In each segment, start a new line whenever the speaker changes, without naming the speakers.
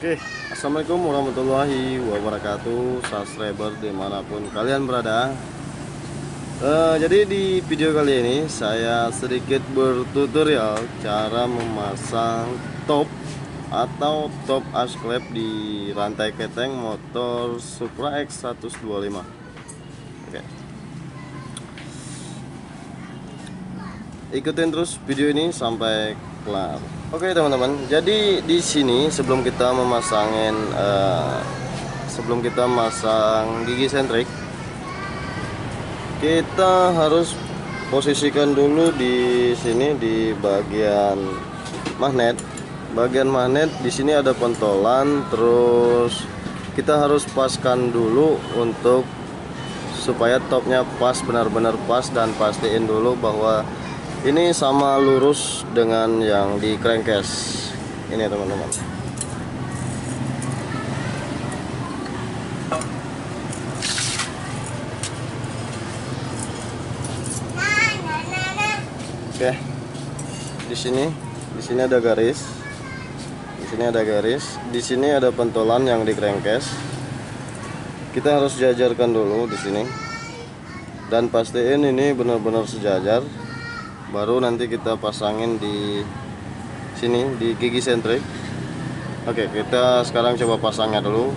Oke, assalamualaikum warahmatullahi wabarakatuh, subscriber dimanapun kalian berada. Jadi di video kali ini saya sedikit bertutorial cara memasang top atau top asklep di rantai keteng motor Supra X 125. Oke, ikutin terus video ini sampai kelar. Oke teman-teman, jadi di sini sebelum kita masang gigi sentrik, kita harus posisikan dulu di sini di bagian magnet. Bagian magnet di sini ada pentolan, terus kita harus paskan dulu untuk supaya topnya pas, benar-benar pas, dan pastiin dulu bahwa ini sama lurus dengan yang di crankcase ini teman-teman. Oke, di sini ada garis, di sini ada pentolan yang di crankcase. Kita harus jajarkan dulu di sini dan pastiin ini benar-benar sejajar. Baru nanti kita pasangin di sini di gigi sentrik. Oke, kita sekarang coba pasangnya dulu.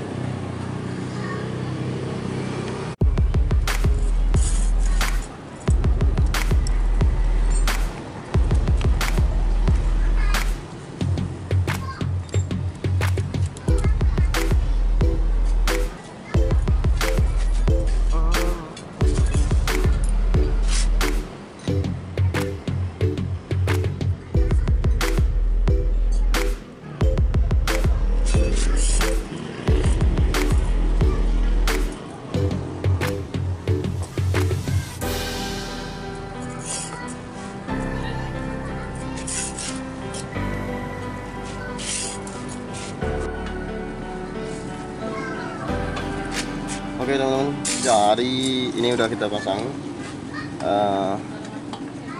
Oke teman-teman, jadi ini udah kita pasang.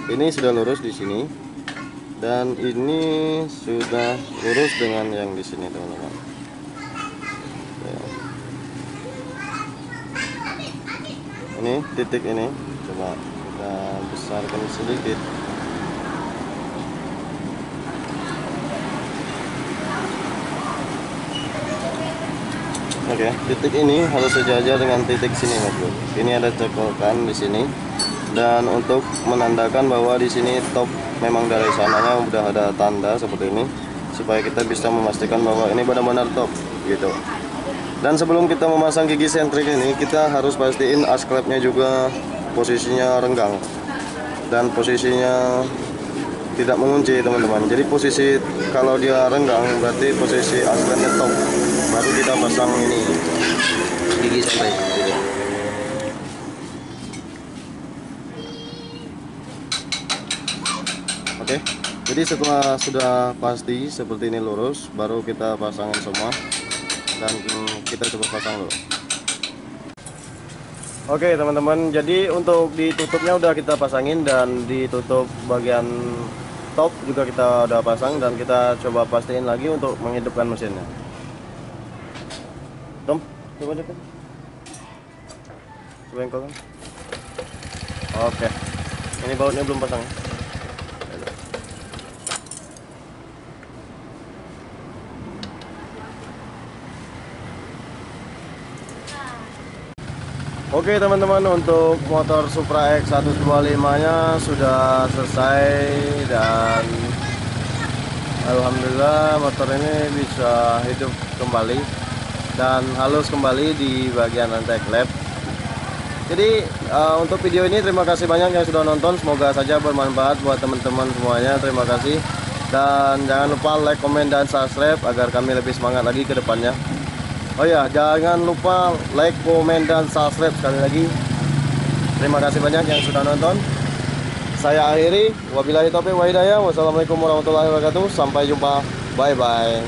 Ini sudah lurus di sini, dan ini sudah lurus dengan yang di sini teman-teman. Ini titik ini, coba kita besarkan sedikit. Oke, titik ini harus sejajar dengan titik sini, Mas Bro. Ini ada cekokan di sini, dan untuk menandakan bahwa di sini top memang dari sananya udah ada tanda seperti ini, supaya kita bisa memastikan bahwa ini benar-benar top gitu. Dan sebelum kita memasang gigi sentrik ini, kita harus pastiin asklepnya juga posisinya renggang dan posisinya tidak mengunci teman-teman. Jadi posisi kalau dia renggang berarti posisi asklepnya top, baru kita pasang ini gigi sentrik gitu. Oke, jadi setelah sudah pasti seperti ini lurus, baru kita pasangin semua dan kita coba pasang dulu. Oke teman-teman, jadi untuk ditutupnya udah kita pasangin, dan ditutup bagian top juga kita udah pasang, dan kita coba pastiin lagi untuk menghidupkan mesinnya. Tom, coba dekat. Coba yang kan. Oke, ini bautnya belum pasang. Oke teman-teman, untuk motor Supra X 125 nya sudah selesai, dan alhamdulillah motor ini bisa hidup kembali dan halus kembali di bagian rantai klep. Jadi untuk video ini terima kasih banyak yang sudah nonton, semoga saja bermanfaat buat teman-teman semuanya. Terima kasih, dan jangan lupa like, komen, dan subscribe agar kami lebih semangat lagi ke depannya. Oh ya, jangan lupa like, komen, dan subscribe sekali lagi. Terima kasih banyak yang sudah nonton. Saya akhiri, wabillahi taufiq wa hidayah. Wassalamualaikum warahmatullahi wabarakatuh. Sampai jumpa. Bye bye.